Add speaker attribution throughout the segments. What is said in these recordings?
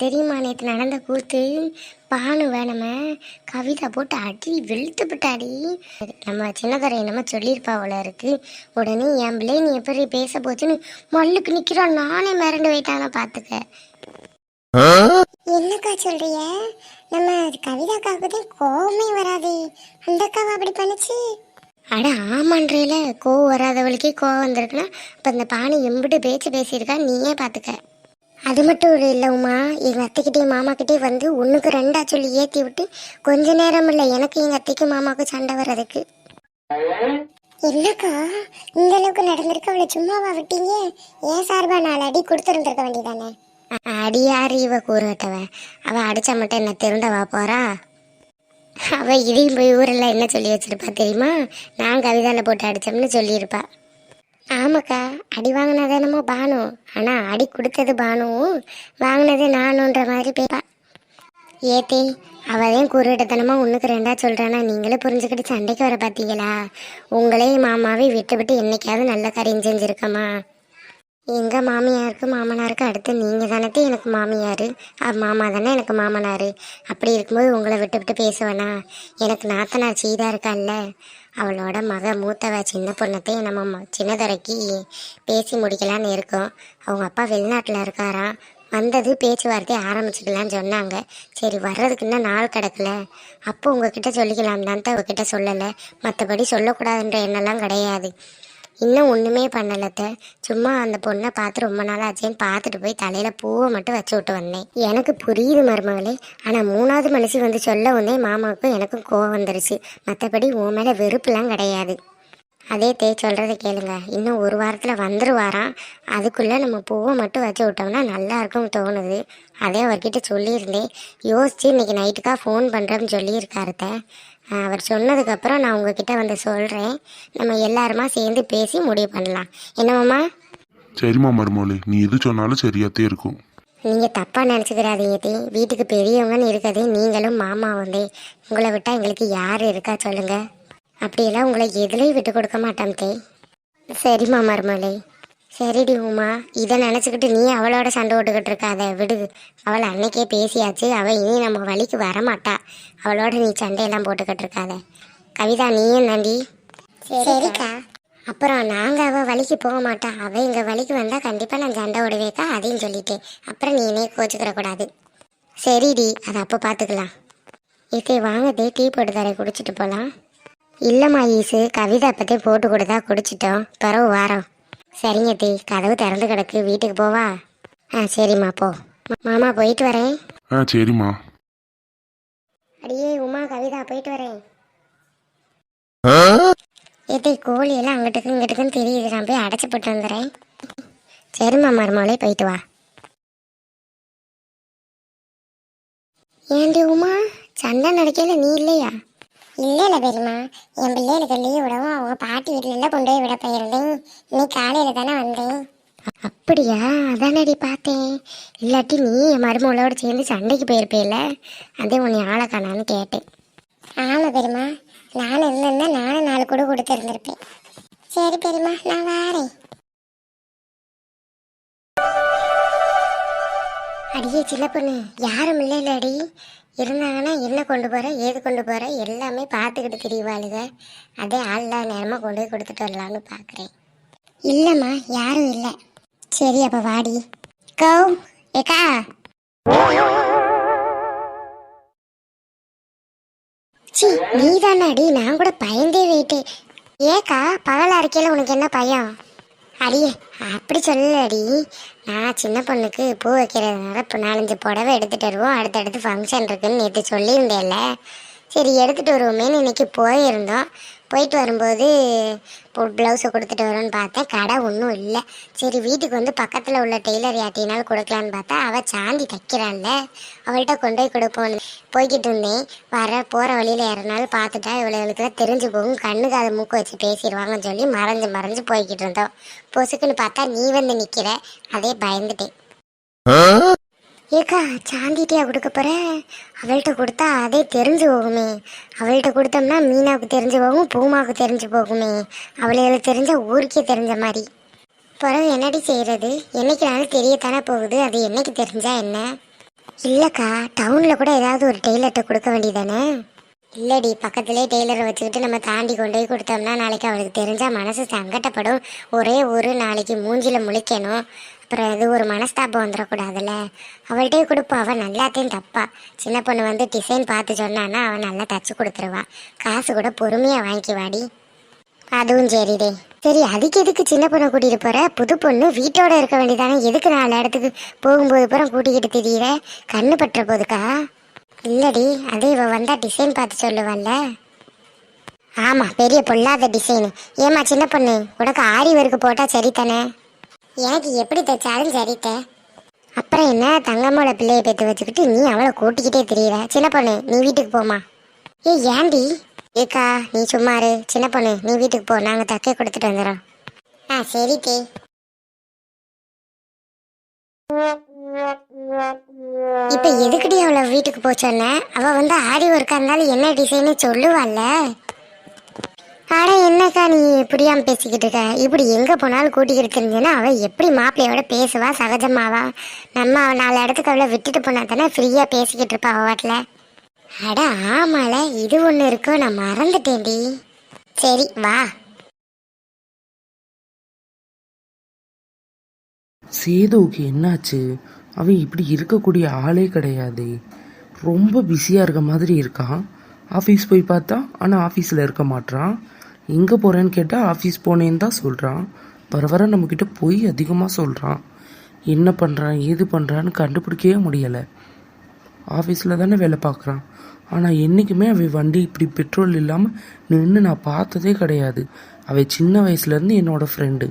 Speaker 1: தெரியுமா நேற்று நடந்த கூத்து? பானு வேணாம கவிதா போட்டு அடி வெளுத்து விட்டாடி. நம்ம சின்னதரை என்னமோ சொல்லியிருப்பா போல இருக்கு. உடனே என் பிள்ளை நீ எப்படி பேச போச்சுன்னு மல்லுக்கு நிக்கிறான். நானே மிரண்டு போயிட்டானா பாத்துக்க. என்னக்கா சொல்றிய? நம்ம கவிதாக்காவுக்கு கோவமே வராது, அந்த அக்காவை அப்படி பண்ணுச்சு. அட ஆமான்றேல, கோவம் வராதவளுக்கே கோவம் வந்திருக்குன்னா அப்ப இந்த பானு எம்பிட்டு பேச்சு பேசியிருக்கா நீயே பாத்துக்க. அது மட்டும் இல்லை உமா, எங்கள் அத்தைக்கிட்டே மாமாக்கிட்டே வந்து ஒன்றுக்கு ரெண்டா சொல்லி ஏற்றி விட்டு கொஞ்ச நேரம் இல்லை எனக்கு எங்கள் அத்தைக்கு மாமாவுக்கு சண்டை வர்றதுக்கு. இல்லைக்கா, இந்த அளவுக்கு நடந்திருக்கு, அவளை சும்மாவா விட்டீங்க? ஏன் சார்பா 4 அடி கொடுத்துருந்துருக்க வேண்டியதானே? அடி யாரு இவ கூறுவட்டவ? அவள் அடிச்சா மட்டும் என்ன திருந்தவா போறா? அவள் இதையும் போய் ஊரெல்லாம் என்ன சொல்லி வச்சிருப்பா தெரியுமா? நான் கவிதாவில் போட்டு அடித்தோம்னு சொல்லியிருப்பா. ஆமாக்கா, அடி வாங்கினது என்னமோ பானு, ஆனால் அடி கொடுத்தது பானு, வாங்கினது நானுன்ற மாதிரி பேப்பா. ஏத்தே அவளையும் குருவிட்டத்தனமாக ஒன்றுக்கு ரெண்டா சொல்கிறானா நீங்களே புரிஞ்சுக்கிட்டு சண்டைக்கு வர பார்த்தீங்களா? உங்களே மாமாவே விட்டு விட்டு என்னைக்காவது நல்ல காரியம் செஞ்சுருக்கம்மா. எங்கள் மாமியாருக்கு மாமனாருக்கு அடுத்து நீங்கள் தானே எனக்கு மாமியார், மாமா தானே எனக்கு மாமனார். அப்படி இருக்கும்போது உங்களை விட்டு விட்டு பேசுவேனா? எனக்கு நாத்தனார் சீதா இருக்கால்ல, அவளோட மக மூத்தவ சின்ன பொண்ணத்தை நம்ம சின்னதுரைக்கு பேசி முடிக்கலான்னு இருக்கோம். அவங்க அப்பா வெளிநாட்டில் இருக்காராம், வந்தது பேச்சுவார்த்தை ஆரம்பிச்சுக்கலான்னு சொன்னாங்க. சரி வர்றதுக்கு இன்னும் நாள் கிடக்கல, அப்போ உங்ககிட்ட சொல்லிக்கலாம் தான் உங்ககிட்ட சொல்லலை. மற்றபடி சொல்லக்கூடாதுன்ற எண்ணெல்லாம் கிடையாது. இன்னும் ஒன்றுமே பண்ணலத்த, சும்மா அந்த பொண்ணை பார்த்து ரொம்ப நாள் ஆச்சேன்னு பார்த்துட்டு போய் தலையில் பூவை மட்டும் வச்சு விட்டு வந்தேன். எனக்கு புரியுது மருமகளே, ஆனால் 3வது மனுஷி வந்து சொல்ல வந்தே மாமாவுக்கும் எனக்கும் கோவம் வந்துருச்சு. மற்றபடி உன் மேலே வெறுப்புலாம் கிடையாது. அதே சொல்கிறத கேளுங்க, இன்னும் 1 வாரத்தில் வந்துருவாராம். அதுக்குள்ளே நம்ம பூவை மட்டும் வச்சு விட்டோம்னா நல்லா இருக்கும்னு தோணுது. அதே அவர்கிட்ட சொல்லியிருந்தேன், யோசித்து இன்றைக்கி நைட்டுக்காக ஃபோன் பண்ணுறேன்னு சொல்லியிருக்காருத்த. அவர் சொன்னதுக்கப்புறம் நான் உங்ககிட்ட வந்து சொல்கிறேன். நம்ம எல்லாருமா சேர்ந்து பேசி முடிவு பண்ணலாம். என்னமாம்மா?
Speaker 2: சரிம்மா மருமகளே, நீ எது சொன்னாலும் சரியாத்தே இருக்கும்.
Speaker 1: நீங்கள் தப்பாக நினச்சிக்கிறாதீங்க. வீட்டுக்கு பெரியவங்கன்னு இருக்கதே நீங்களும் மாமா வந்தே. உங்களை விட்டால் எங்களுக்கு யார் இருக்கா சொல்லுங்கள்? அப்படியெல்லாம் உங்களை எதுலேயும் விட்டு கொடுக்க மாட்டோம் தே. சரிம்மா மருமகளே. சரிடி உமா, இதை நினச்சிக்கிட்டு நீ அவளோட சண்டை போட்டுக்கிட்டு இருக்காத, விடு. அவள் அன்னைக்கே பேசியாச்சு, அவள் இனி நம்ம வழிக்கு வரமாட்டா. அவளோட நீ சண்டையெல்லாம் போட்டுக்கிட்டு இருக்காத. கவிதா நீயும் நம்பி. சரிக்கா. அப்புறம் நாங்கள் அவள் வழிக்கு போக மாட்டா, அவள் எங்கள் வழிக்கு வந்தால் கண்டிப்பாக நான் சண்டை விடுவேக்கா, அதையும் சொல்லிட்டேன். அப்புறம் நீ என்னையே கோச்சிக்கிற கூடாது. சரிடி, அதை அப்போ பார்த்துக்கலாம். இதே வாங்க டீ போட்டு தர, குடிச்சிட்டு போகலாம். இல்லைம்மா ஈசு, கவிதா பற்றி போட்டு கொடுத்தா குடிச்சிட்டோம், பிறகு வாரம். சரிங்க கதவு திறந்து கிடக்கு, வீட்டுக்கு போவா? சரிம்மா போ. மாமா போயிட்டு வரேன்.
Speaker 2: சரிம்மா.
Speaker 1: அடியே உமா, கவிதா போயிட்டு வரேன். கோழியெல்லாம் அங்கிட்டுக்கு இங்கிட்டுக்குன்னு தெரியுது, நான் போய் அடைச்சி போட்டு வந்துடுறேன். சரிம்மா மருமகளே, போயிட்டு வா. ஏண்டி உமா, சண்டை நடக்கையில நீ இல்லையா? இல்லை பெரியம்மா, என் பிள்ளைகளுக்கு லீவ் விடவும் அவங்க பாட்டி வீட்டிலலாம் கொண்டு போய் விட போயிருந்தேன். இன்னைக்கு காலையில் தானே வந்தேன். அப்படியா? அதானடி பார்த்தேன். இல்லாட்டி நீ என் மருமகளோடு சேர்ந்து சண்டைக்கு போயிருப்பேல, அதே உன்னை ஆளை காணான்னு கேட்டேன். ஆமாம் பெரியம்மா, நானும் இருந்திருந்தா நானும் 4 கூட கொடுத்துருந்துருப்பேன். சரி பெரியம்மா, நான் வாரேன். அடியே சின்ன பொண்ணு, யாரும் இல்லை அடி. இருந்தாங்கன்னா என்ன கொண்டு போகிற, ஏது கொண்டு போகிற எல்லாமே பார்த்துக்கிட்டு தெரியவாளுங்க. அதே ஆள்லாம் நேரமாக கொண்டு போய் கொடுத்துட்டு வரலான்னு பார்க்குறேன். இல்லைம்மா, யாரும் இல்லை. சரி அப்போ வாடி. கௌ ஏக்கா. சி நீ தானே அடி, நான் கூட பயந்தே போயிட்டேன். ஏக்கா, பகல் அறிக்கையில் உனக்கு என்ன பயம்? அடியே அப்படி சொல்லலடி, நான் சின்ன பொண்ணுக்கு பூ வைக்கிறதுனால இப்போ 4-5 புடவை எடுத்துகிட்டு வருவோம், அடுத்தடுத்து ஃபங்க்ஷன் இருக்குன்னு நேற்று சொல்லியிருந்தேன்ல. சரி எடுத்துகிட்டு வருவோமேன்னு இன்னைக்கு போயிருந்தோம். போயிட்டு வரும்போது ப்ளவுஸை கொடுத்துட்டு வரோன்னு பார்த்தேன், கடை ஒன்றும் இல்லை. சரி வீட்டுக்கு வந்து பக்கத்தில் உள்ள டெய்லர் யார்ட்டினாலும் கொடுக்கலான்னு பார்த்தா அவள் சாந்தி தைக்கிறான்ல, அவள்கிட்ட கொண்டு போய் கொடுப்போம் போய்கிட்டு இருந்தேன். போகிற வழியில் யாருனாலும் பார்த்துட்டா இவளுக்குலாம் தெரிஞ்சு போகும், கண்ணுக்கு அதை மூக்கு வச்சு பேசிடுவாங்கன்னு சொல்லி மறைஞ்சு போய்கிட்டு இருந்தோம். பொசுக்குன்னு பார்த்தா நீ வந்து நிற்கிற, அதே பயந்துட்டேன். ஏக்கா, சாந்திட்டியா கொடுக்க போற? அவள்கிட்ட கொடுத்தா அதே தெரிஞ்சு போகுமே. அவள்கிட்ட கொடுத்தோம்னா மீனாவுக்கு தெரிஞ்சு போகும், பூமாவுக்கு தெரிஞ்சு போகுமே. அவளுக்கு தெரிஞ்ச ஊருக்கே தெரிஞ்ச மாதிரி. பிறகு என்னடி செய்யறது? என்னைக்கு நாளும் தெரியத்தானே போகுது, அது என்னைக்கு தெரிஞ்சா என்ன? இல்லக்கா, டவுன்ல கூட ஏதாவது ஒரு டெய்லர்கிட்ட கொடுக்க வேண்டியதானே? இல்லடி, பக்கத்திலே டெய்லரை வச்சுக்கிட்டு நம்ம தாண்டி கொண்டு போய் கொடுத்தோம்னா நாளைக்கு அவளுக்கு தெரிஞ்சா மனசு சங்கடப்படும். ஒரே ஒரு நாளைக்கு மூஞ்சில முழிக்கணும். அப்புறம் அது ஒரு மனஸ்தாபம் வந்துடக்கூடாதுல்ல. அவள்கிட்டே கொடுப்பா, அவள் நல்லாத்தையும் தப்பா. சின்ன பொண்ணு வந்து டிசைன் பார்த்து சொன்னான்னா அவன் நல்லா தச்சு கொடுத்துருவா. காசு கூட பொறுமையாக வாங்கிக்குவாடி. அதுவும் சரிடே. சரி, அதுக்கு எதுக்கு சின்ன பொண்ணை கூட்டிகிட்டு போற? புது பொண்ணு வீட்டோட இருக்க வேண்டியதானே. எதுக்கு 4 இடத்துக்கு போகும்போது புறம் கூட்டிக்கிட்டு திரியிற? கண்ணு பற்ற போதுக்கா? இல்லடி, அது இவ வந்தா டிசைன் பார்த்து சொல்லுவாள்ல. ஆமா, பெரிய பொல்லாத டிசைனு. ஏமா சின்ன பொண்ணு, உனக்கு ஆரி ஒர்க்கு போட்டா சரித்தானே? எனக்கு எப்படி தைச்சாலும் சரித்த. அப்புறம் என்ன, தங்கம்மோட பிள்ளையை பெற்று வச்சுக்கிட்டு நீ அவளை கூட்டிக்கிட்டே திரியிற? சின்ன பொண்ணு, நீ வீட்டுக்கு போமா. ஏண்டி? ஏக்கா, நீ சும்மாரு. சின்ன பொண்ணு, நீ வீட்டுக்கு போ, நாங்க தக்கை கொடுத்துட்டு வந்துடுறோம். சரி தே. இப்ப எதுக்குடி அவளை வீட்டுக்கு போச்சோன்ன? அவ வந்து ஆரி ஒர்க்கா இருந்தாலும் என்ன டிசைன்னு சொல்லுவாள்ல. ஆனா என்னக்கா நீ புரியாம பேசிக்கிட்டு இருக்க? இப்படி எங்க போனாலும் கூட்டிக்கிட்டு தெரிஞ்சேன்னா அவ எப்படி மாப்பிள்ளையோட பேசுவா, சகஜமாவா? நம்ம 4 இடத்துக்கு அவளை விட்டுட்டு போனா தானே ஃப்ரீயா பேசிக்கிட்டு இருப்பா அவ வாட்டில. அட ஆமால, இது ஒண்ணு இருக்கோ, நான் மறந்துட்டேன்டி. சரி வா.
Speaker 3: சேதுவுக்கு என்னாச்சு? அவன் இப்படி இருக்கக்கூடிய ஆளே கிடையாது. ரொம்ப பிஸியாக இருக்க மாதிரி இருக்கான். ஆஃபீஸ் போய் பார்த்தா ஆனால் ஆஃபீஸில் இருக்க மாட்றான். எங்கே போகிறேன்னு கேட்டால் ஆஃபீஸ் போனேன்னு தான் சொல்கிறான். வர வர நம்மக்கிட்ட போய் அதிகமாக சொல்கிறான். என்ன பண்ணுறான் ஏது பண்ணுறான்னு கண்டுபிடிக்கவே முடியலை. ஆஃபீஸில் தானே வேலை பார்க்குறான். ஆனால் என்றைக்குமே அவன் வண்டி இப்படி பெட்ரோல் இல்லாமல் நின்று நான் பார்த்ததே கிடையாது. அவன் சின்ன வயசுலேருந்து என்னோடய ஃப்ரெண்டு.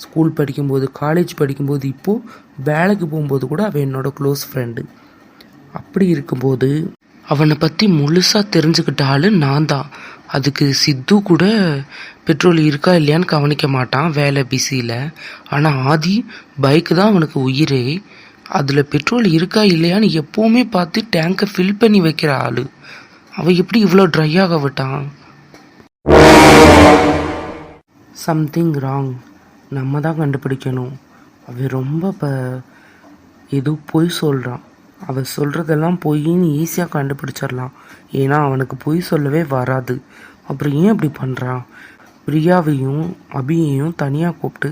Speaker 3: ஸ்கூல் படிக்கும்போது, காலேஜ் படிக்கும்போது, இப்போது வேலைக்கு போகும்போது கூட அவன் என்னோட க்ளோஸ் ஃப்ரெண்டு. அப்படி இருக்கும்போது அவனை பற்றி முழுசாக தெரிஞ்சுக்கிட்ட ஆள் நான் தான். அதுக்கு சித்து கூட பெட்ரோல் இருக்கா இல்லையான்னு கவனிக்க மாட்டான் வேலை பிஸியில். ஆனால் ஆதி பைக்கு தான் அவனுக்கு உயிரே. அதில் பெட்ரோல் இருக்கா இல்லையான்னு எப்போவுமே பார்த்து டேங்கை ஃபில் பண்ணி வைக்கிற ஆள். அவன் எப்படி இவ்வளோ ட்ரை ஆக விட்டான்? Something wrong. நம்ம தான் கண்டுபிடிக்கணும். அவன் ரொம்ப ஏதோ பொய் சொல்கிறான். அவன் சொல்கிறதெல்லாம் பொய்ன்னு ஈஸியாக கண்டுபிடிச்சிடலாம். ஏன்னா அவனுக்கு பொய் சொல்லவே வராது. அப்புறம் ஏன் இப்படி பண்ணுறான்? பிரியாவையும் அபியையும் தனியாக கூப்பிட்டு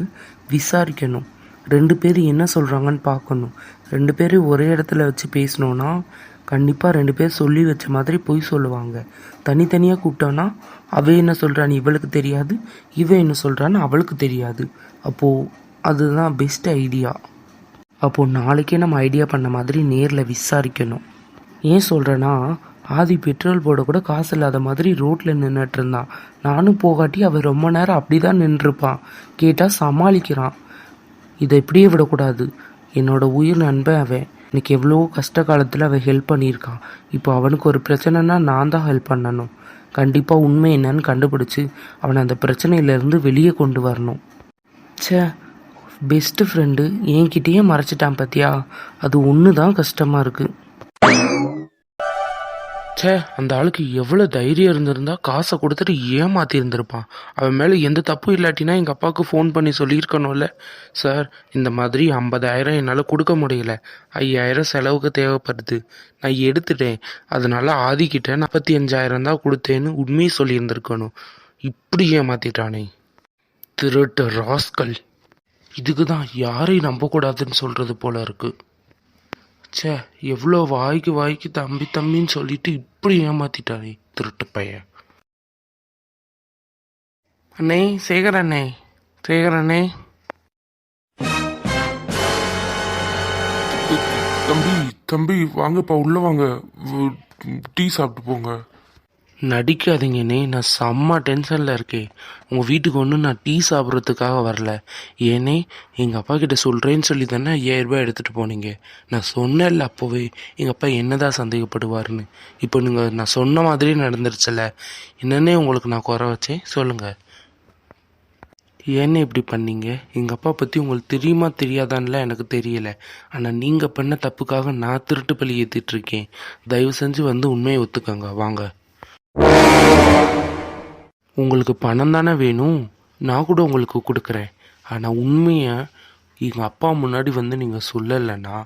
Speaker 3: விசாரிக்கணும். 2 பேர் என்ன சொல்கிறாங்கன்னு பார்க்கணும். 2 பேரும் ஒரே இடத்துல வச்சு பேசணுன்னா கண்டிப்பாக 2 பேர் சொல்லி வச்ச மாதிரி பொய் சொல்லுவாங்க. தனித்தனியாக கூப்பிட்டான்னா அவள் என்ன சொல்கிறான்னு இவளுக்கு தெரியாது, இவன் என்ன சொல்கிறான்னு அவளுக்கு தெரியாது. அப்போது அதுதான் பெஸ்ட் ஐடியா. அப்போது நாளைக்கே நம்ம ஐடியா பண்ண மாதிரி நேரில் விசாரிக்கணும். ஏன் சொல்கிறேன்னா, ஆதி பெட்ரோல் போட கூட காசு இல்லாத மாதிரி ரோட்டில் நின்றுட்டு இருந்தான். நானும் போகாட்டி அவன் ரொம்ப நேரம் அப்படி தான் நின்றுருப்பான். கேட்டால் சமாளிக்கிறான். இதை இப்படியே விடக்கூடாது. என்னோட உயிர் நண்பன் அவன். எனக்கு எவ்வளோ கஷ்ட காலத்தில் அவன் ஹெல்ப் பண்ணியிருக்கான். இப்போ அவனுக்கு ஒரு பிரச்சனைனா நான் தான் ஹெல்ப் பண்ணணும். கண்டிப்பாக உண்மை என்னன்னு கண்டுபிடிச்சி அவனை அந்த பிரச்சனையிலேருந்து வெளியே கொண்டு வரணும். ச்சே, பெஸ்ட்டு ஃப்ரெண்டு என்கிட்டயே மறைச்சிட்டான் பார்த்தியா? அது ஒன்று தான் கஷ்டமாக இருக்குது. ச்சே, அந்த ஆளுக்கு எவ்வளோ தைரியம் இருந்திருந்தா காசை கொடுத்துட்டு ஏமாற்றி இருந்திருப்பான். அவன் மேலே எந்த தப்பும் இல்லாட்டினா எங்கள் அப்பாவுக்கு ஃபோன் பண்ணி சொல்லியிருக்கணும்ல. சார், இந்த மாதிரி 50,000 என்னால் கொடுக்க முடியல, 5,000 செலவுக்கு தேவைப்படுது, நான் எடுத்துட்டேன், அதனால ஆதிக்கிட்ட 45,000 தான் கொடுத்தேன்னு உண்மையை சொல்லியிருந்திருக்கணும். இப்படி ஏமாத்திட்டானே திருட்டு ராஸ்கல். இதுக்கு தான் யாரையும் நம்பக்கூடாதுன்னு சொல்கிறது போல இருக்கு. ச்சே, எவ்வளோ வாய்க்கு தம்பி தம்பின்னு சொல்லிட்டு இப்படி ஏமாத்திட்டானே திருட்டு பையன். அண்ணே, சேகர் அண்ணே, சேகர் அண்ணே.
Speaker 2: தம்பி வாங்கப்பா, உள்ள வாங்க, டீ சாப்பிட்டு போங்க.
Speaker 3: நடிக்காதீங்கண்ணே, நான் செம்ம டென்ஷனில் இருக்கேன். உங்கள் வீட்டுக்கு ஒன்றும் நான் டீ சாப்பிட்றதுக்காக வரல. ஏன்னே, எங்கள் அப்பா கிட்ட சொல்கிறேன்னு சொல்லி தானே 5,000 ரூபாய் எடுத்துகிட்டு போனீங்க. நான் சொன்னேன்ல அப்போவே எங்கள் அப்பா என்னதான் சந்தேகப்படுவார்னு. இப்போ நீங்கள் நான் சொன்ன மாதிரியே நடந்துருச்சல. என்னன்னே உங்களுக்கு நான் குறை வச்சேன் சொல்லுங்கள். ஏன்னே இப்படி பண்ணீங்க? எங்கள் அப்பா பற்றி உங்களுக்கு தெரியுமா தெரியாதான்லாம் எனக்கு தெரியலை. ஆனால் நீங்கள் பண்ண தப்புக்காக நான் திருட்டு பழி ஏற்றிட்டுருக்கேன். தயவு செஞ்சு வந்து உண்மையை ஒத்துக்கங்க வாங்க. உங்களுக்கு பணம் தானே வேணும், நான் கூட உங்களுக்கு கொடுக்குறேன். ஆனால் உண்மையை எங்கள் அப்பா முன்னாடி வந்து நீங்கள் சொல்லலைன்னா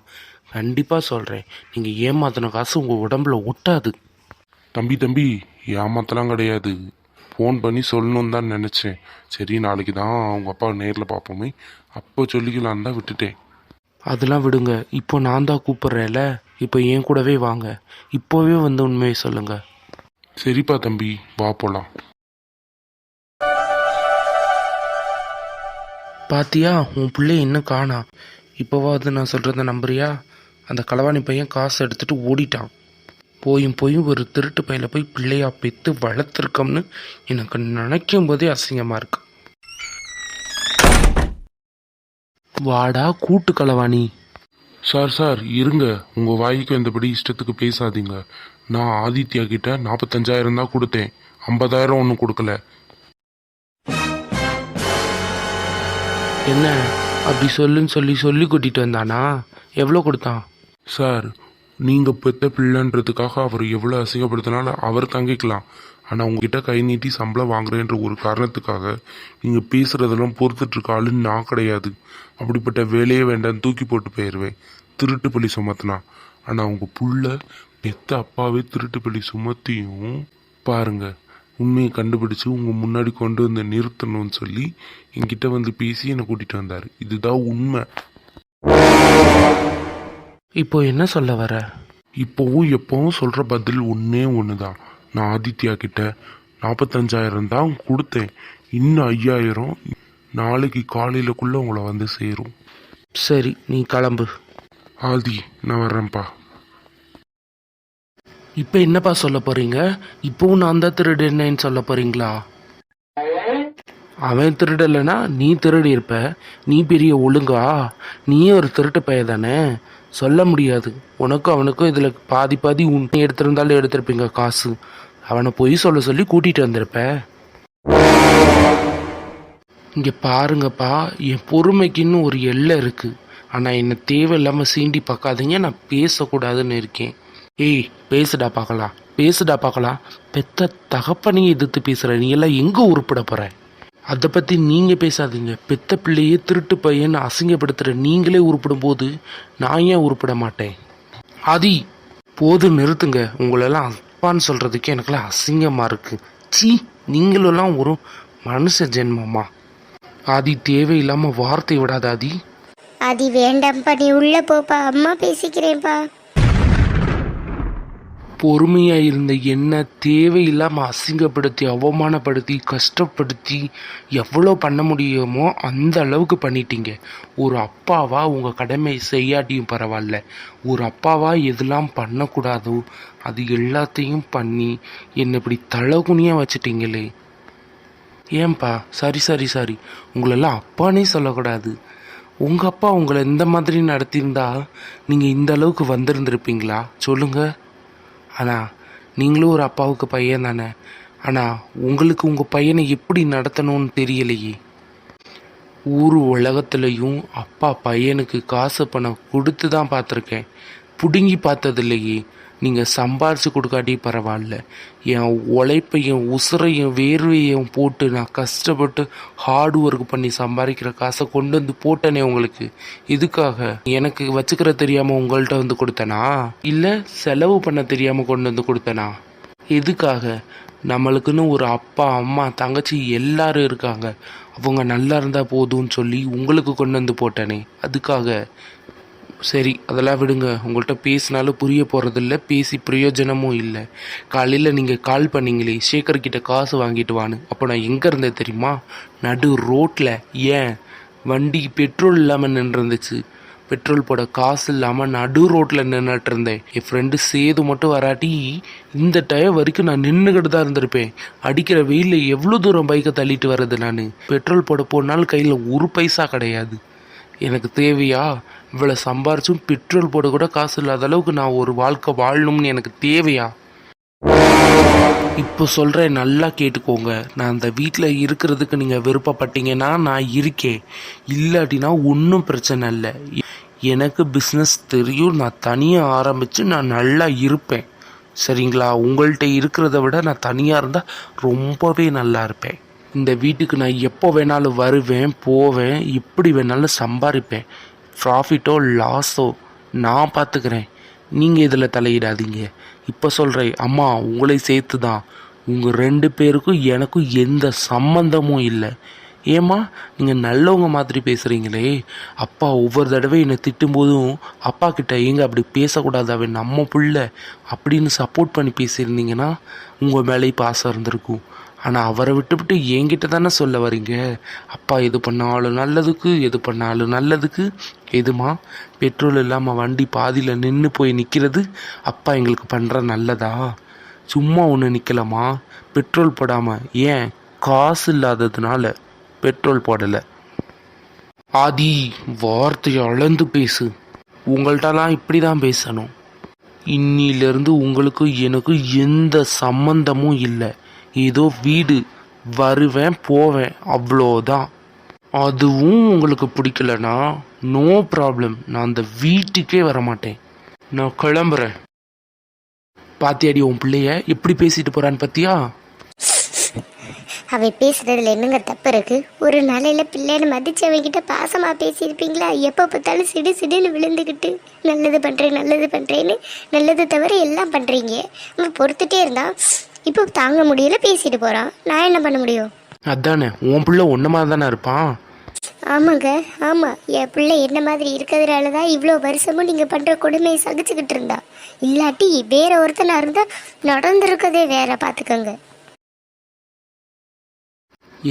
Speaker 3: கண்டிப்பாக சொல்கிறேன், நீங்கள் ஏமாத்தின காசு உங்கள் உடம்புல ஒட்டாது.
Speaker 2: தம்பி ஏமாத்தலாம் கிடையாது. ஃபோன் பண்ணி சொல்லணும்னு தான் நினச்சேன். சரி நாளைக்கு தான் அவங்க அப்பா நேரில் பார்ப்போமே, அப்போ சொல்லிக்கலான்னு தான் விட்டுட்டேன்.
Speaker 3: அதெல்லாம் விடுங்க, இப்போ நான் தான் கூப்பிட்றேன்ல, இப்போ என் கூடவே வாங்க, இப்போவே வந்து உண்மையை சொல்லுங்கள்.
Speaker 2: சரிப்பா தம்பி, வா போலாம்.
Speaker 3: பாத்தியா, உன் பிள்ளை இன்னும் காணா. இப்போவாது நான் சொல்கிறத நம்புறியா? அந்த களவாணி பையன் காசு எடுத்துட்டு ஓடிட்டான். போயும் ஒரு திருட்டு பையில போய் பிள்ளையா பெற்று வளர்த்துருக்கோம்னு எனக்கு நினைக்கும் போதே அசிங்கமாக இருக்கு. வாடா கூட்டு களவாணி.
Speaker 2: சார் இருங்க, உங்கள் வாய்க்கு வந்தபடி இஷ்டத்துக்கு பேசாதீங்க. நான் ஆதித்யா கிட்ட 45,000 தான் கொடுத்தேன், 50,000 ஒன்றும் கொடுக்கல.
Speaker 3: என்ன அப்படி சொல்லுன்னு சொல்லி கூட்டிகிட்டு வந்தானா? எவ்வளோ கொடுத்தான்?
Speaker 2: சார், நீங்கள் பெத்த பிள்ளைன்றதுக்காக அவர் எவ்வளோ அசிங்கப்படுத்தினாலும் அவர் தங்கிக்கலாம். ஆனால் உங்ககிட்ட கை நீட்டி சம்பளம் வாங்குறேன்ற ஒரு காரணத்துக்காக நீங்கள் பேசுகிறதெல்லாம் பொறுத்துட்ருக்க ஆளு நான் கிடையாது. அப்படிப்பட்ட வேலையே வேண்டாம், தூக்கி போட்டு போயிடுவேன் திருட்டு பள்ளி சுமத்தினா. ஆனால் உங்கள் புள்ள பெத்த அப்பாவே திருட்டு பள்ளி சுமத்தியும் பாருங்க, உண்மையை கண்டுபிடிச்சு உங்கள் முன்னாடி கொண்டு வந்து நிறுத்தணும்னு சொல்லி என்கிட்ட வந்து பேசி என்னை கூட்டிகிட்டு வந்தார். இதுதான் உண்மை.
Speaker 3: இப்போ என்ன சொல்ல வர?
Speaker 2: இப்போவும் எப்பவும் சொல்கிற பதில் ஒன்று தான். நான் ஆதித்யா கிட்ட 45,000 தான் கொடுத்தேன். இன்னும் 5,000 நாளைக்கு காலையிலக்குள்ளே உங்களை வந்து சேரும்.
Speaker 3: சரி, நீ கிளம்பு.
Speaker 2: ஆதி, நான் வர்றேன்ப்பா.
Speaker 3: இப்போ என்னப்பா சொல்ல போறீங்க? இப்போவும் நான் தான் திருடுனேன்னு சொல்ல போறீங்களா? அவன் திருடலைன்னா நீ திருடி இருப்ப. நீ பெரிய ஒழுங்கா? நீயே ஒரு திருட்டு பைய தானே, சொல்ல முடியாது. உனக்கும் அவனுக்கும் இதில் பாதி உன்னை எடுத்திருந்தாலும் எடுத்திருப்பீங்க காசு. அவனை பொய் சொல்ல சொல்லி கூட்டிகிட்டு வந்திருப்ப. இங்கே பாருங்கப்பா, என் பொறுமைக்குன்னு ஒரு எல்லை இருக்குது. ஆனால் என்னை தேவையில்லாமல் சீண்டி பார்க்காதீங்க, நான் பேசக்கூடாதுன்னு இருக்கேன். ஏய், பேசுடா பார்க்கலாம். பெத்த தகப்பனையே எதிர்த்து பேசுகிற நீ எல்லாம் எங்கே உருப்பட போகிற? அதை பற்றி நீங்கள் பேசாதீங்க. பெத்த பிள்ளையே திருட்டு பையன் அசிங்கப்படுத்துகிற நீங்களே உருப்பிடும் போது நான் ஏன் உருப்பிட மாட்டேன்? ஆதி, போது நிறுத்துங்க. உங்களெல்லாம் அப்பான்னு சொல்கிறதுக்கு எனக்கெல்லாம் அசிங்கமாக இருக்குது. சீ, நீங்களெல்லாம் ஒரு மனுஷ ஜென்மமா? ஆதி, தேவையில்லாமல் வார்த்தை விடாத ஆதி.
Speaker 1: ஆதி வேண்டாம்ப்பா, நீ உள்ள போப்பா, அம்மா பேசிக்கிறேன்ப்பா.
Speaker 3: பொறுமையாக இருந்த என்ன தேவையில்லாமல் அசிங்கப்படுத்தி அவமானப்படுத்தி கஷ்டப்படுத்தி எவ்வளோ பண்ண முடியுமோ அந்த அளவுக்கு பண்ணிட்டீங்க. ஒரு அப்பாவா உங்கள் கடமை செய்யாட்டியும் பரவாயில்ல, ஒரு அப்பாவா எதெல்லாம் பண்ணக்கூடாதோ அது எல்லாத்தையும் பண்ணி என்னை இப்படி தலகுனியாக வச்சுட்டீங்களே. ஏன்பா? சரி, உங்களெல்லாம் அப்பானே சொல்லக்கூடாது. உங்கள் அப்பா உங்களை இந்த மாதிரி நடத்தியிருந்தா நீங்கள் இந்த அளவுக்கு வந்திருந்திருப்பீங்களா சொல்லுங்கள்? ஆனால் நீங்களும் ஒரு அப்பாவுக்கு பையன் தானே. ஆனால் உங்களுக்கு உங்கள் பையனை எப்படி நடத்தணும்னு தெரியலையே. ஊர் உலகத்துலேயும் அப்பா பையனுக்கு காசு பணம் கொடுத்து தான் பார்த்துருக்கேன், பிடுங்கி பார்த்ததில்லையே. நீங்கள் சம்பாரித்து கொடுக்காட்டி பரவாயில்ல, என் உழைப்பையும் உசுரையும் வேர்வையும் போட்டு நான் கஷ்டப்பட்டு ஹார்ட் ஒர்க் பண்ணி சம்பாதிக்கிற காசை கொண்டு வந்து போட்டேனே உங்களுக்கு. இதுக்காக எனக்கு வச்சுக்கிற தெரியாமல் உங்கள்கிட்ட வந்து கொடுத்தனா, இல்லை செலவு பண்ண தெரியாமல் கொண்டு வந்து கொடுத்தனா? எதுக்காக? நம்மளுக்குன்னு ஒரு அப்பா அம்மா தங்கச்சி எல்லாரும் இருக்காங்க, அவங்க நல்லா இருந்தால் போதும்னு சொல்லி உங்களுக்கு கொண்டு வந்து போட்டேனே, அதுக்காக. சரி, அதெல்லாம் விடுங்க. உங்கள்கிட்ட பேசினாலும் புரிய போகிறதில்ல, பேசி பிரயோஜனமும் இல்லை. காலையில் நீங்கள் கால் பண்ணீங்களே சேகர்கிட்ட காசு வாங்கிட்டு வான்னு, அப்போ நான் எங்கே இருந்தேன் தெரியுமா? நடு ரோட்டில். ஏன்? வண்டி பெட்ரோல் இல்லாமல் நின்றுருந்துச்சு. பெட்ரோல் போட காசு இல்லாமல் நடு ரோட்டில் நின்றுட்டு இருந்தேன். என் ஃப்ரெண்டு சேது மட்டும் வராட்டி இந்த டயம் வரைக்கும் நான் நின்றுக்கிட்டு தான் இருந்திருப்பேன். அடிக்கிற வெயிலில் எவ்வளோ தூரம் பைக்கை தள்ளிட்டு வர்றது நான்? பெட்ரோல் போட போனாலும் கையில் ஒரு பைசா கிடையாது. எனக்கு தேவையா? இவ்வளோ சம்பாரிச்சும் பெட்ரோல் போட கூட காசு இல்லாத அளவுக்கு நான் ஒரு வாழ்க்கை வாழணும்னு எனக்கு தேவையா? இப்போ சொல்கிறேன், நல்லா கேட்டுக்கோங்க. நான் அந்த வீட்டில் இருக்கிறதுக்கு நீங்கள் விருப்பப்பட்டீங்கன்னா நான் இருக்கேன், இல்லாட்டினா ஒன்றும் பிரச்சனை இல்லை. எனக்கு பிஸ்னஸ் தெரியும், நான் தனியாக ஆரம்பித்து நான் நல்லா இருப்பேன். சரிங்களா? உங்கள்கிட்ட இருக்கிறத விட நான் தனியாக இருந்தால் ரொம்பவே நல்லா இருப்பேன். இந்த வீட்டுக்கு நான் எப்போ வேணாலும் வருவேன் போவேன், எப்படி வேணாலும் சம்பாதிப்பேன். ப்ராஃபிட்டோ லாஸோ நான் பார்த்துக்கிறேன், நீங்கள் இதில் தலையிடாதீங்க. இப்போ சொல்கிறேன் அம்மா, உங்களை சேர்த்து தான். உங்கள் 2 பேருக்கும் எனக்கும் எந்த சம்பந்தமும் இல்லை. ஏம்மா நீங்கள் நல்லவங்க மாதிரி பேசுகிறீங்களே. அப்பா ஒவ்வொரு தடவை என்னை திட்டும்போதும் அப்பா கிட்ட ஏங்க அப்படி பேசக்கூடாது, அவன் நம்ம புள்ள அப்படின்னு சப்போர்ட் பண்ணி பேசியிருந்தீங்கன்னா உங்கள் மேலே பாசம் இருந்திருக்கும். ஆனால் அவரை விட்டுவிட்டு என்கிட்ட தானே சொல்ல வரீங்க. அப்பா எது பண்ணாலும் நல்லதுக்கு, எது பண்ணாலும் நல்லதுக்கு. எதுமா பெட்ரோல் இல்லாமல் வண்டி பாதியில் நின்று போய் நிற்கிறது அப்பா எங்களுக்கு பண்ணுற நல்லதா? சும்மா ஒன்று நிற்கலாமா? பெட்ரோல் போடாமல் ஏன்? காசு இல்லாததுனால பெட்ரோல் போடலை. ஆதி, வார்த்தையை அளந்து பேசு. உங்கள்கிட்டலாம் இப்படி தான் பேசணும். இன்னிலிருந்து உங்களுக்கு எனக்கு எந்த சம்பந்தமும் இல்லை. ஏதோ வீடு வருவேன் போவேன் அவ்வளோதான். அதுவும் உங்களுக்கு பிடிக்கலனா நோ ப்ராப்ளம், நான் அந்த வீட்டுக்கே வரமாட்டேன். நான் கிளம்புறேன். பாத்தியாடி உன் பிள்ளைய எப்படி பேசிட்டு போறான்னு பத்தியா?
Speaker 1: அவ பேசுறதுல என்னங்க தப்பு இருக்கு? ஒரு நாளையில பிள்ளைன்னு மதிச்சு அவங்கிட்ட பாசமா பேசியிருப்பீங்களா? எப்ப பார்த்தாலும் சிடு சிடுன்னு விழுந்துக்கிட்டு நல்லது பண்றேன் நல்லது பண்றேன்னு நல்லது தவிர எல்லாம் பண்றீங்க. அவன் பொறுத்துட்டே இருந்தான், இப்போ தாங்க முடியல பேசிட்டு போறான். நான் என்ன பண்ண முடியும்?
Speaker 3: அதானே, உன் பிள்ளை ஒன்ன மாதிரி தானே இருப்பான்.
Speaker 1: ஆமாங்க, ஆமா, என் பிள்ளை என்ன மாதிரி இருக்கிறதுனால தான் இவ்வளோ வருஷமும் நீங்க பண்ற கொடுமையை சகிச்சுக்கிட்டு இருந்தா. இல்லாட்டி வேற ஒருத்தனா இருந்தா நடந்திருக்கதே வேற. பாத்துக்கோங்க.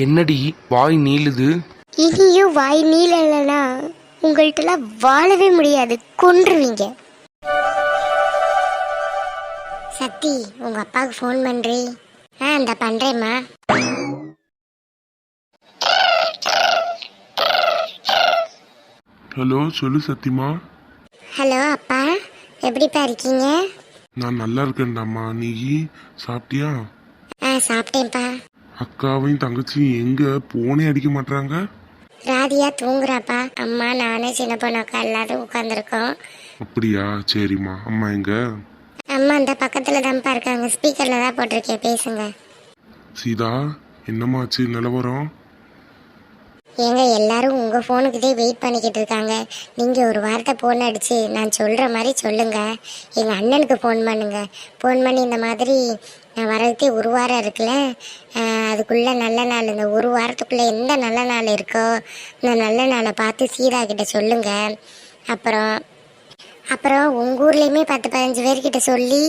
Speaker 3: என்னடி வாய் நீளுது?
Speaker 1: இனியும் வாய் நீளலனா உங்கள்கிட்டலாம் வாழவே முடியாது, கொன்றுவீங்க. சக்தி, உங்க அப்பாவுக்கு ஃபோன் பண்றே. அந்த பண்றேம்மா.
Speaker 2: ஹலோ, சொல்லு சத்தியமா.
Speaker 1: ஹலோ அப்பா, எப்படிப்பா இருக்கீங்க?
Speaker 2: நான் நல்லா இருக்கேன்டாம்மா. நீ சாப்பிட்டியா?
Speaker 1: சாப்பிட்டேன்ப்பா.
Speaker 2: அக்காவையும் தங்கச்சியும் எங்க போனே அடிக்க மாட்டாங்க?
Speaker 1: ராதியா தூங்குறாப்பா. அம்மா நானே சின்ன பொண்ணு அக்கா எல்லாரும் உட்காந்துருக்கோம்.
Speaker 2: அப்படியா, சரிம்மா. அம்மா எங்க?
Speaker 1: அம்மா அந்த பக்கத்துல தான்ப்பா இருக்காங்க, ஸ்பீக்கர்ல தான் போட்டிருக்கேன், பேசுங்க.
Speaker 2: சீதா, என்னம்மாச்சு நிலவரம்?
Speaker 1: ஏங்க எல்லாரும் உங்க ஃபோனுக்குதே வெயிட் பண்ணிக்கிட்டு இருக்காங்க. நீங்க ஒரு வார்த்தை ஃபோன் அடிச்சு நான் சொல்ற மாதிரி சொல்லுங்க. எங்க அண்ணனுக்கு ஃபோன் பண்ணுங்க. ஃபோன் பண்ணி இந்த மாதிரி நான் வரதுக்கே ஒரு வாரம் இருக்குல்ல, அதுக்குள்ள நல்ல நாள், இந்த ஒரு வாரத்துக்குள்ள எந்த நல்ல நாள் இருக்கோ இந்த நல்ல நாளை பார்த்து சீதா கிட்ட சொல்லுங்க. அப்புறம் உங்க ஊர்லேயுமே 10-15 பேர்கிட்ட சொல்லி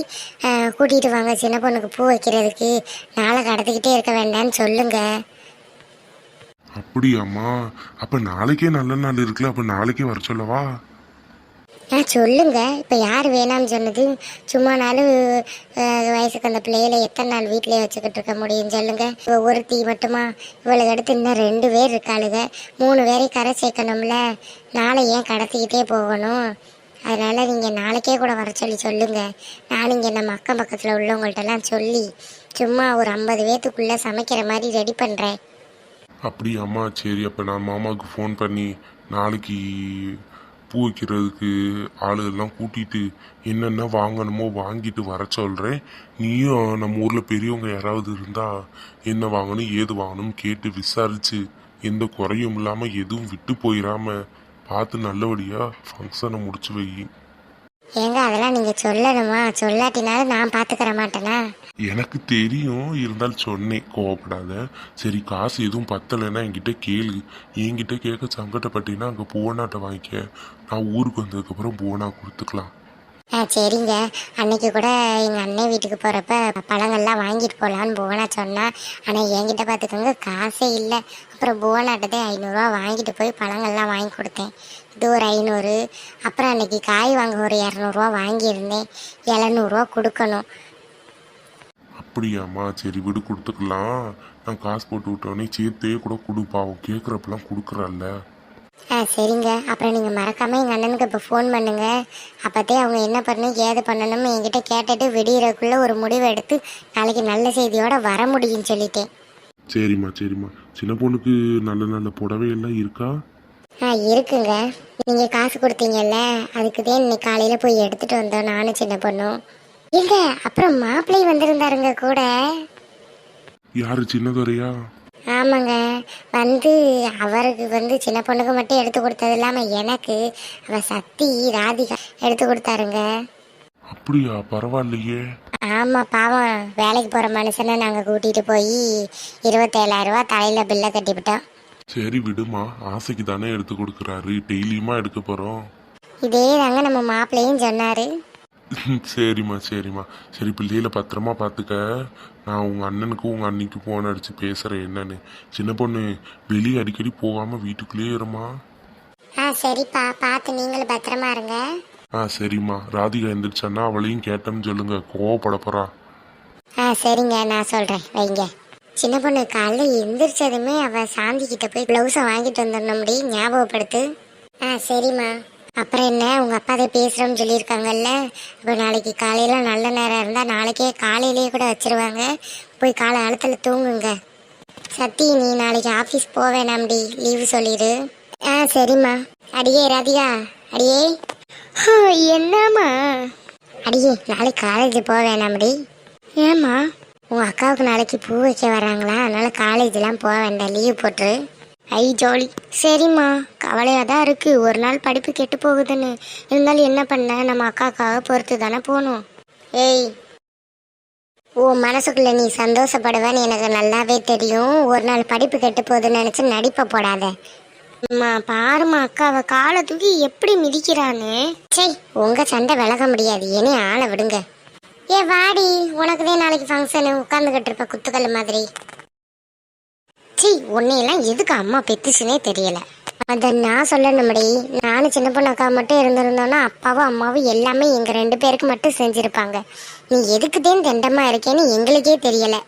Speaker 1: கூட்டிகிட்டு வாங்க, சின்ன பொண்ணுக்கு பூ வைக்கிறதுக்கு. நாளை கடத்திக்கிட்டே இருக்க வேண்டாம்னு சொல்லுங்க.
Speaker 2: அப்படியாம்மா? அப்ப நாளைக்கே நல்ல நாள் இருக்குல்ல, அப்ப நாளைக்கே வர சொல்லவா?
Speaker 1: சொல்லுங்க. இப்போ யார் வேணாம்னு சொன்னது? சும்மானாலும் வயசுக்கு அந்த பிள்ளைகளை எத்தனை நாள் வீட்டிலே வச்சுக்கிட்டு இருக்க முடியும் சொல்லுங்க? இவ ஒருத்தி மட்டுமா? இவளுக்கு அடுத்து இன்னும் 2 பேர் இருக்காளுங்க. 3 பேரை கரை சேர்க்கணும்ல. நாளை ஏன் கடத்திக்கிட்டே போகணும்? அதனால நீங்கள் நாளைக்கே கூட வர சொல்லி சொல்லுங்க. நான் இங்கே நம்ம அக்கம் பக்கத்தில் உள்ளவங்கள்ட்டெல்லாம் சொல்லி சும்மா ஒரு 50 பேத்துக்குள்ளே சமைக்கிற மாதிரி ரெடி பண்ணுறேன்.
Speaker 2: அப்படியாம்மா, சரி. அப்போ நான் மாமாவுக்கு ஃபோன் பண்ணி நாளைக்கு பூ வைக்கிறதுக்கு ஆளுகள்லாம் கூட்டிட்டு என்னென்ன வாங்கணுமோ வாங்கிட்டு வர சொல்கிறேன். நீயும் நம்ம ஊரில் பெரியவங்க யாராவது இருந்தால் என்ன வாங்கணும் ஏது வாங்கணும்னு கேட்டு விசாரித்து எந்த குறையும் இல்லாமல் எதுவும் விட்டு போயிடாம பார்த்து நல்லபடியாக ஃபங்க்ஷனை முடிச்சு வை.
Speaker 1: ஏங்க அதெல்லாம் நீங்கள் சொல்லணுமா? சொல்லாட்டினாலும் நான் பார்த்துக்கிற மாட்டேனா?
Speaker 2: எனக்கு தெரியும், இருந்தாலும் சொன்னேன், கோவப்படாத. சரி, காசு எதுவும் பத்தலைன்னா என்கிட்ட கேளு. என்கிட்ட கேட்க சங்கடப்பட்டீங்கன்னா அங்கே பூவனாட்டை வாங்கிக்க. நான் ஊருக்கு வந்ததுக்கப்புறம் பூவனா கொடுத்துக்கலாம்.
Speaker 1: சரிங்க. அன்னைக்கு கூட எங்கள் அண்ணன் வீட்டுக்கு போகிறப்ப பழங்கள்லாம் வாங்கிட்டு போகலான்னு புவனா சொன்னா. ஆனால் என்கிட்ட பார்த்துக்கோங்க காசே இல்லை. அப்புறம் புவனாட்டதே 500 ரூபா வாங்கிட்டு போய் பழங்கள்லாம் வாங்கி கொடுத்தேன். இது ஒரு 500. அப்புறம் அன்னைக்கு காய் வாங்க ஒரு 200 ரூபா வாங்கியிருந்தேன். 700 ரூபா கொடுக்கணும்.
Speaker 2: அப்படியாம்மா, சரி விடு, கொடுத்துக்கலாம். நான் காசு போட்டு விட்டோன்னே சேர்த்தே கூட கொடுப்பாவும், கேட்குறப்பெல்லாம் கொடுக்குறல்ல.
Speaker 1: சரிங்க. அப்புறம் நீங்கள் மறக்காமல் எங்கள் அண்ணனுக்கு இப்போ ஃபோன் பண்ணுங்க. அப்போதே அவங்க என்ன பண்ணணும் ஏது பண்ணணும்னு என்கிட்ட கேட்டுட்டு விடியறதுக்குள்ளே ஒரு முடிவு எடுத்து நாளைக்கு நல்ல செய்தியோடு வர முடியும்னு சொல்லிட்டேன்.
Speaker 2: சரிம்மா, சரிம்மா. சின்ன பொண்ணுக்கு நல்ல நல்ல புடவை எல்லாம் இருக்கா?
Speaker 1: இருக்குங்க. நீங்கள் காசு கொடுத்தீங்கல்ல, அதுக்குதான் இன்னைக்கு காலையில் போய் எடுத்துகிட்டு வந்தோம் நானும் சின்ன பொண்ணும். இல்லை, அப்புறம் மாப்பிள்ளை வந்திருந்தாருங்க கூட.
Speaker 2: யாரு, சின்னதுரையா?
Speaker 1: ஆமாங்க, வந்து அவருக்கு வந்து சின்ன பொண்ணுக்கு மட்டும் எடுத்து கொடுத்தது இல்லாமல் எனக்கு அவ சக்தி ராதிகா எடுத்து கொடுத்தாருங்க.
Speaker 2: அப்படியா? பரவாயில்லையே.
Speaker 1: ஆமாம், பாவம் வேலைக்கு போகிற மனுஷனை நாங்கள் கூட்டிகிட்டு போய் 27,000 ரூபா தலையில் பில்லை கட்டிவிட்டோம்.
Speaker 2: சரி விடுமா, ஆசைக்கு தானே எடுத்து கொடுக்குறாரு, டெய்லியுமா எடுக்க போறோம்.
Speaker 1: இதே தாங்க நம்ம மாப்பிள்ளையும் சொன்னார்.
Speaker 2: சரிம்மா சரிம்மா. சரி, பிள்ளையில பத்திரமா பார்த்துக்க. நான் உங்க அண்ணனுக்கும் உங்க அண்ணிக்கு போன் அடிச்சு பேசுறேன் என்னன்னு. சின்ன பொண்ணு, வெளியே அடிக்கடி போகாம வீட்டுக்குள்ளேயே இருமா.
Speaker 1: சரிப்பா, பார்த்து நீங்களும் பத்திரமா இருங்க.
Speaker 2: சரிம்மா. ராதிகா எந்திரிச்சான்னா அவளையும் கேட்டேன்னு சொல்லுங்க, கோவப்பட போறா.
Speaker 1: சரிங்க, நான் சொல்கிறேன், வைங்க. சின்ன பொண்ணு, காலைல எந்திரிச்சதுமே அவள் சாந்தி கிட்ட போய் ப்ளவுஸை வாங்கிட்டு வந்துடணும்டி, ஞாபகப்படுத்து. சரிம்மா. அப்புறம் என்ன, உங்கள் அப்பா அதை பேசுகிறோன்னு சொல்லியிருக்காங்கல்ல, அப்போ நாளைக்கு காலையில் நல்ல நேரம் இருந்தால் நாளைக்கே காலையிலேயே கூட வச்சிருவாங்க. போய் காலை அழுத்தில் தூங்குங்க. சத்தி, நீ நாளைக்கு ஆஃபீஸ் போக வேணாம்டி, லீவு சொல்லிடு. சரிம்மா. அடியே ராதிகா, அடியே. என்னம்மா? அடியே, நாளைக்கு காலேஜ் போக வேணாம்டி. ஏம்மா? உங்கள் அக்காவுக்கு நாளைக்கு பூ வைக்க வராங்களா, அதனால காலேஜெலாம் போக வேண்டாம், லீவ் போட்டுரு. ஜோலி. சரிம்மா, கவலையாக தான் இருக்குது, ஒரு நாள் படிப்பு கெட்டு போகுதுன்னு. இருந்தாலும் என்ன பண்ண, நம்ம அக்காக்காக பொறுத்து தானே போகணும். உன் மனசுக்குள்ளே நீ சந்தோஷப்படுவேன்னு எனக்கு நல்லாவே தெரியும். ஒரு நாள் படிப்பு கெட்டு போகுதுன்னு நினச்சி நடிப்பை போடாத. அம்மா பாருமா, அக்காவை காலை தூக்கி எப்படி மிதிக்கிறான்னு. சரி, உங்கள் சண்டை விலக முடியாது, இனி ஆளை விடுங்க. வாடி, உனக்குதான் நாளைக்கு ஃபங்க்ஷனு, உட்காந்துக்கிட்டு இருப்ப குத்துக்கல் மாதிரி. உன்னையெல்லாம் எதுக்கு அம்மா பெத்துச்சுனே தெரியல. அதை நான் சொல்லணும்டி. நானும் சின்ன பொண்ணு அக்கா மட்டும் இருந்திருந்தோன்னா அப்பாவும் அம்மாவும் எல்லாமே எங்கள் 2 பேருக்கு மட்டும் செஞ்சுருப்பாங்க. நீ எதுக்குதேன்னு தண்டமாக இருக்கேன்னு எங்களுக்கே தெரியலை.